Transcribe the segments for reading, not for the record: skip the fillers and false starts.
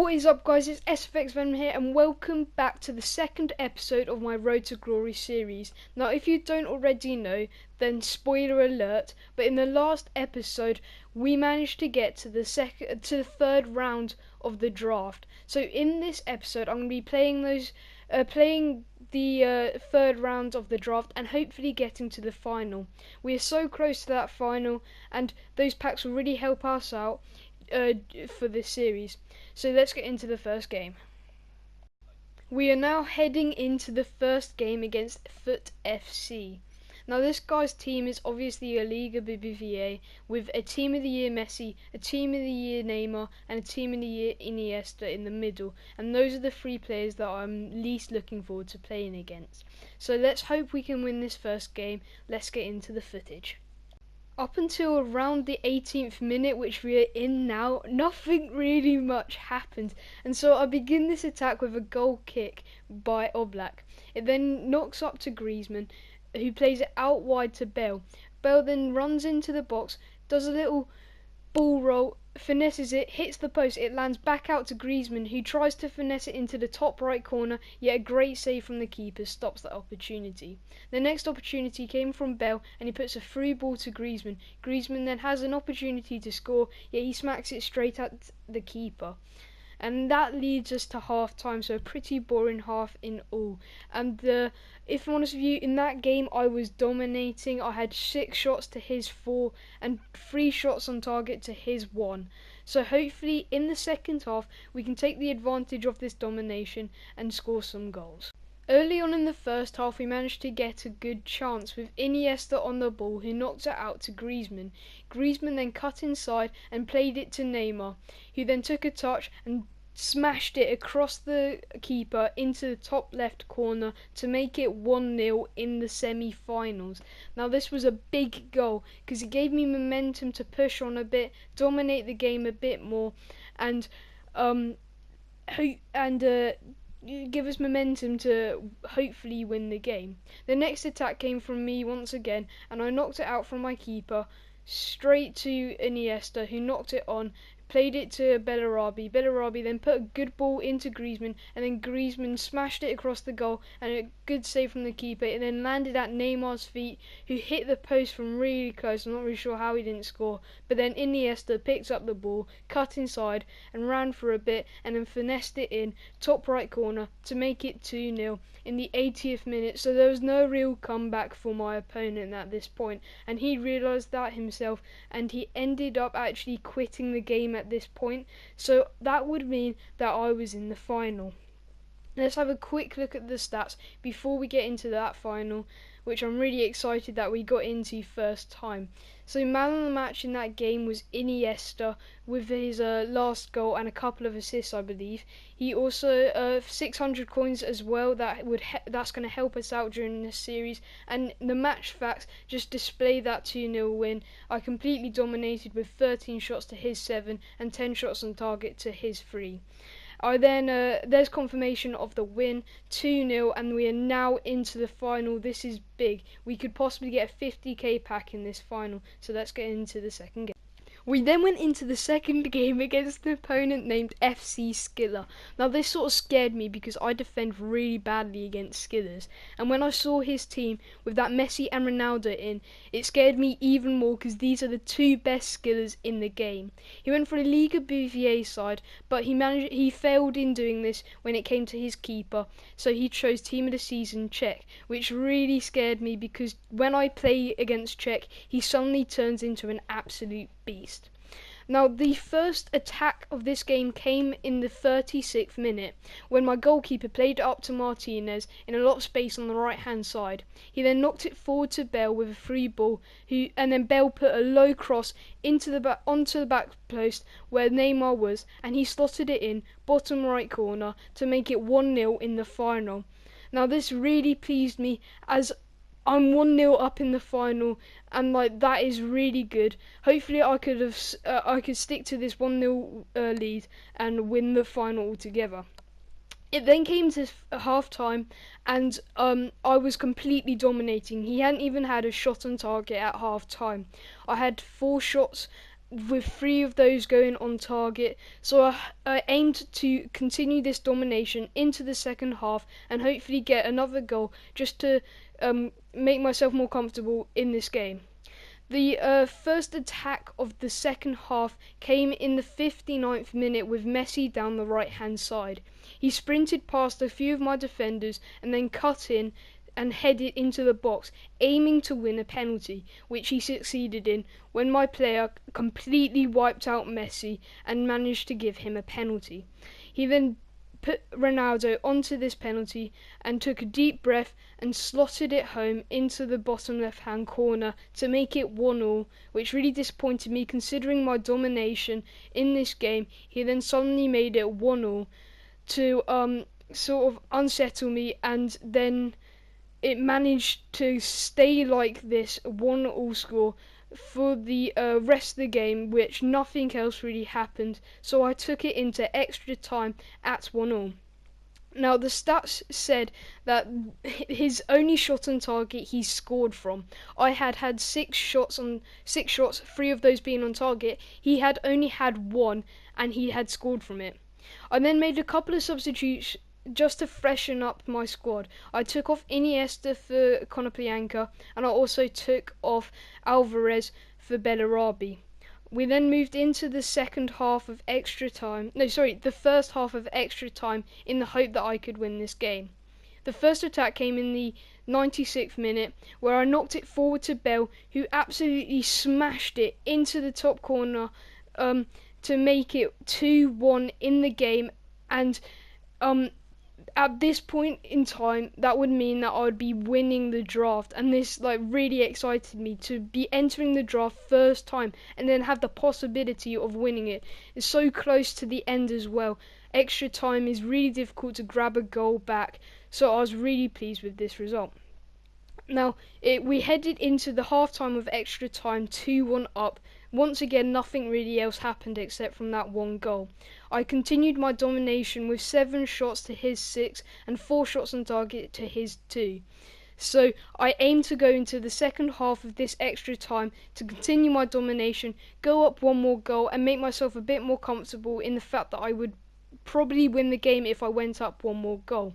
What is up, guys? It's SFX Venom here, and welcome back to the second episode of my Road to Glory series. Now, if you don't already know, then spoiler alert, but in the last episode we managed to get to the third round of the draft. So in this episode I'm going to be playing the third round of the draft and hopefully getting to the final. We are so close to that final, and those packs will really help us out for this series. So let's get into the first game. We are now heading into the first game against Foot FC. Now this guy's team is obviously a Liga BBVA with a Team of the Year Messi, a Team of the Year Neymar and a Team of the Year Iniesta in the middle, and those are the three players that I'm least looking forward to playing against. So let's hope we can win this first game. Let's get into the footage. Up until around the 18th minute, which we are in now, nothing really much happened, and so I begin this attack with a goal kick by Oblak. It then knocks up to Griezmann, who plays it out wide to Bale. Bale then runs into the box, does a little ball roll, finesses it, hits the post, it lands back out to Griezmann, who tries to finesse it into the top right corner, yet a great save from the keeper stops that opportunity. The next opportunity came from Bale, and he puts a through ball to Griezmann. Griezmann then has an opportunity to score, yet he smacks it straight at the keeper. And that leads us to half time, so a pretty boring half in all. And if I'm honest with you, in that game I was dominating. I had 6 shots to his 4 and 3 shots on target to his 1. So hopefully in the second half we can take the advantage of this domination and score some goals. Early on in the first half we managed to get a good chance with Iniesta on the ball, who knocked it out to Griezmann. Griezmann then cut inside and played it to Neymar, who then took a touch and smashed it across the keeper into the top left corner to make it 1-0 in the semi-finals. Now this was a big goal because it gave me momentum to push on a bit, dominate the game a bit more, and give us momentum to hopefully win the game. The next attack came from me once again, and I knocked it out from my keeper straight to Iniesta, who knocked it on, played it to Bellarabi. Bellarabi then put a good ball into Griezmann, and then Griezmann smashed it across the goal, and a good save from the keeper. It then landed at Neymar's feet, who hit the post from really close. I'm not really sure how he didn't score, but then Iniesta picked up the ball, cut inside and ran for a bit, and then finessed it in top right corner to make it 2-0 in the 80th minute. So there was no real comeback for my opponent at this point, and he realised that himself, and he ended up actually quitting the game at this point. So that would mean that I was in the final. Let's have a quick look at the stats before we get into that final, which I'm really excited that we got into first time. So man of the match in that game was Iniesta with his last goal and a couple of assists, I believe. He also 600 coins as well. That's going to help us out during this series. And the match facts just display that 2-0 win. I completely dominated with 13 shots to his 7 and 10 shots on target to his 3. There's confirmation of the win, 2-0, and we are now into the final. This is big. We could possibly get a 50k pack in this final, so let's get into the second game. We then went into the second game against an opponent named FC Skiller. Now this sort of scared me because I defend really badly against Skillers, and when I saw his team with that Messi and Ronaldo in, it scared me even more because these are the 2 best Skillers in the game. He went for a Liga BVA side, but he failed in doing this when it came to his keeper, so he chose Team of the Season Czech, which really scared me because when I play against Czech, he suddenly turns into an absolute beast. Now the first attack of this game came in the 36th minute when my goalkeeper played it up to Martinez in a lot of space on the right hand side. He then knocked it forward to Bale with a free ball, and then Bale put a low cross onto the back post where Neymar was, and he slotted it in bottom right corner to make it 1-0 in the final. Now this really pleased me as I'm 1-0 up in the final, and that is really good. Hopefully I could stick to this 1-0 lead and win the final altogether. It then came to half time, and I was completely dominating. He hadn't even had a shot on target at half time. I had 4 shots with 3 of those going on target. So I aimed to continue this domination into the second half and hopefully get another goal just to make myself more comfortable in this game. The first attack of the second half came in the 59th minute with Messi down the right hand side. He sprinted past a few of my defenders and then cut in and headed into the box, aiming to win a penalty, which he succeeded in when my player completely wiped out Messi and managed to give him a penalty. He then put Ronaldo onto this penalty and took a deep breath and slotted it home into the bottom left hand corner to make it 1-1, which really disappointed me considering my domination in this game. He then suddenly made it 1-1 to sort of unsettle me, and then it managed to stay like this 1-1 score for the rest of the game, which nothing else really happened, so I took it into extra time at 1-1. Now the stats said that his only shot on target he scored from. I had 6 shots, 3 of those being on target. He had only had 1 and he had scored from it. I then made a couple of substitutes just to freshen up my squad. I took off Iniesta for Konoplyanka, and I also took off Alvarez for Bellarabi. We then moved into the second half of extra time. No, sorry, the first half of extra time in the hope that I could win this game. The first attack came in the 96th minute, where I knocked it forward to Bell, who absolutely smashed it into the top corner to make it 2-1 in the game, and at this point in time, that would mean that I would be winning the draft, and this really excited me to be entering the draft first time and then have the possibility of winning it. It's so close to the end as well. Extra time is really difficult to grab a goal back, so I was really pleased with this result. Now, we headed into the half-time of extra time 2-1 up. Once again, nothing really else happened except from that 1 goal. I continued my domination with 7 shots to his 6 and 4 shots on target to his 2. So I aim to go into the second half of this extra time to continue my domination, go up 1 more goal and make myself a bit more comfortable in the fact that I would probably win the game if I went up 1 more goal.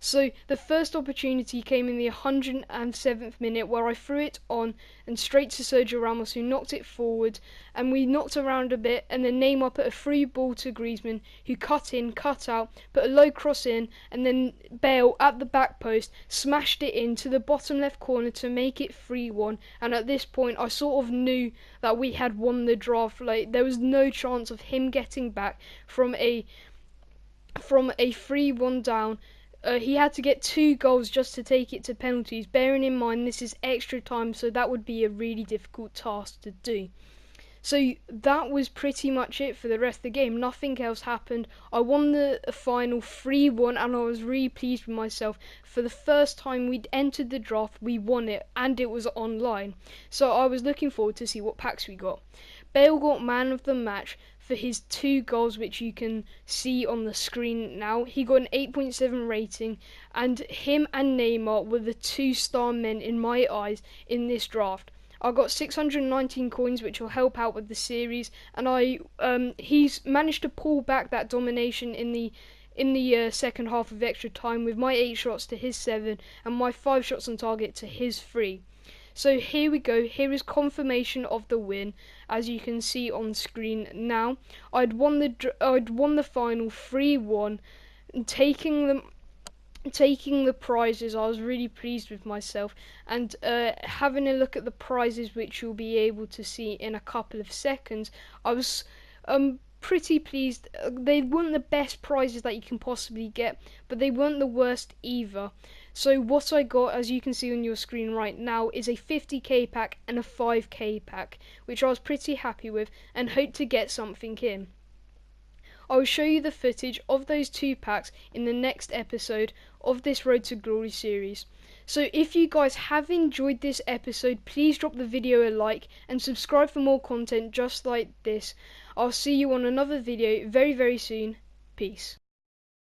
So the first opportunity came in the 107th minute, where I threw it on and straight to Sergio Ramos, who knocked it forward, and we knocked around a bit, and then Neymar put a free ball to Griezmann, who cut in, cut out, put a low cross in, and then Bale at the back post smashed it into the bottom left corner to make it 3-1. And at this point I sort of knew that we had won the draft. There was no chance of him getting back from a 3-1 down. He had to get 2 goals just to take it to penalties, bearing in mind this is extra time, so that would be a really difficult task to do. So that was pretty much it for the rest of the game. Nothing else happened. I won the final 3-1 and I was really pleased with myself. For the first time we'd entered the draft, we won it, and it was online. So I was looking forward to see what packs we got. Bale got man of the match for his 2 goals, which you can see on the screen now. He got an 8.7 rating, and him and Neymar were the 2-star men in my eyes in this draft. I got 619 coins, which will help out with the series, and he's managed to pull back that domination in the second half of extra time with my 8 shots to his 7 and my 5 shots on target to his 3. So here we go. Here is confirmation of the win, as you can see on screen now. I'd won the final 3-1, taking the prizes. I was really pleased with myself, and having a look at the prizes, which you'll be able to see in a couple of seconds, I was pretty pleased. They weren't the best prizes that you can possibly get, but they weren't the worst either. So what I got, as you can see on your screen right now, is a 50k pack and a 5k pack, which I was pretty happy with and hope to get something in. I will show you the footage of those 2 packs in the next episode of this Road to Glory series. So if you guys have enjoyed this episode, please drop the video a like and subscribe for more content just like this. I'll see you on another video very, very soon. Peace.